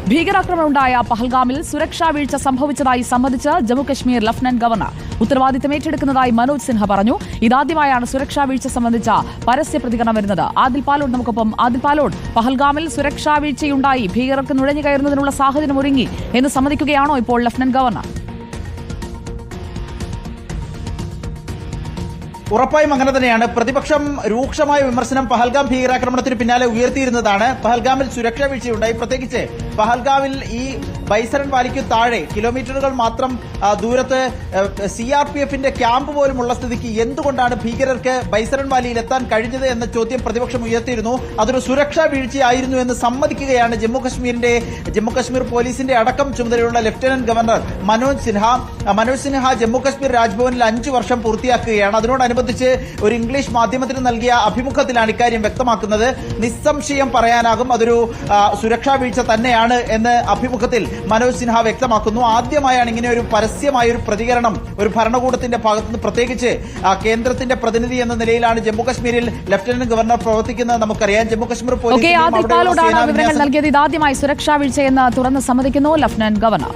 ഭീകരാക്രമണമുണ്ടായ പഹൽഗാമിൽ സുരക്ഷാ വീഴ്ച സംഭവിച്ചതായി സമ്മതിച്ച് ജമ്മുകശ്മീർ ലഫ്റ്റനന്റ് ഗവർണർ ഉത്തരവാദിത്തം ഏറ്റെടുക്കുന്നതായി മനോജ് സിൻഹ പറഞ്ഞു. ഇതാദ്യമായാണ് സുരക്ഷാ വീഴ്ച സംബന്ധിച്ച പരസ്യ പ്രതികരണം വരുന്നത്. ആദിൽ പാലോട് നമുക്കൊപ്പം. ആദിൽ പാലോട്, പഹൽഗാമിൽ സുരക്ഷാ വീഴ്ചയുണ്ടായി, ഭീകരർക്ക് നുഴഞ്ഞു കയറുന്നതിനുള്ള സാഹചര്യം ഒരുങ്ങി എന്ന് സമ്മതിക്കുകയാണോ ഇപ്പോൾ ലഫ്റ്റനന്റ് ഗവർണർ? ഉറപ്പായും അങ്ങനെ തന്നെയാണ്. പ്രതിപക്ഷം രൂക്ഷമായ വിമർശനം പഹൽഗാം ഭീകരാക്രമണത്തിന് പിന്നാലെ ഉയർത്തിയിരുന്നതാണ്. പഹൽഗാമിൽ സുരക്ഷാ വീഴ്ചയുണ്ടായി. പ്രത്യേകിച്ച് പഹൽഗാമിൽ ഈ ബൈസരൺ വാലിക്ക് താഴെ കിലോമീറ്ററുകൾ മാത്രം ദൂരത്ത് CRPFന്റെ ക്യാമ്പ് പോലുമുള്ള സ്ഥിതിക്ക് എന്തുകൊണ്ടാണ് ഭീകരർക്ക് ബൈസരൺ വാലിയിൽ എത്താൻ കഴിഞ്ഞത് എന്ന ചോദ്യം പ്രതിപക്ഷം ഉയർത്തിയിരുന്നു. അതൊരു സുരക്ഷാ വീഴ്ചയായിരുന്നു എന്ന് സമ്മതിക്കുകയാണ് ജമ്മുകശ്മീർ പോലീസിന്റെ അടക്കം ചുമതലയുള്ള ലഫ്റ്റനന്റ് ഗവർണർ മനോജ് സിൻഹ ജമ്മുകശ്മീർ രാജ്ഭവനിൽ 5 വർഷം പൂർത്തിയാക്കുകയാണ്. അതിനോടനുബന്ധിച്ച് ഒരു ഇംഗ്ലീഷ് മാധ്യമത്തിന് നൽകിയ അഭിമുഖത്തിലാണ് ഇക്കാര്യം വ്യക്തമാക്കുന്നത്. നിസ്സംശയം പറയാനാകും അതൊരു സുരക്ഷാ വീഴ്ച തന്നെയാണ് എന്ന് അഭിമുഖത്തിൽ മനോജ് സിൻഹ വ്യക്തമാക്കുന്നു. ആദ്യമായാണ് ഇങ്ങനെ ഒരു പരസ്യമായ ഒരു പ്രതികരണം ഒരു ഭരണകൂടത്തിന്റെ ഭാഗത്തുനിന്ന്, പ്രത്യേകിച്ച് കേന്ദ്രത്തിന്റെ പ്രതിനിധി എന്ന നിലയിലാണ് ജമ്മുകശ്മീരിൽ ലഫ്റ്റനന്റ് ഗവർണർ പ്രവർത്തിക്കുന്നത്. നമുക്കറിയാം ജമ്മുകശ്മീർ പോലീസ് വിവരങ്ങൾ നൽകിയത്. ഇതാദ്യമായി സുരക്ഷാ വീഴ്ചയെന്ന് തുറന്ന് സമ്മതിക്കുന്നു ലഫ്റ്റനന്റ് ഗവർണർ.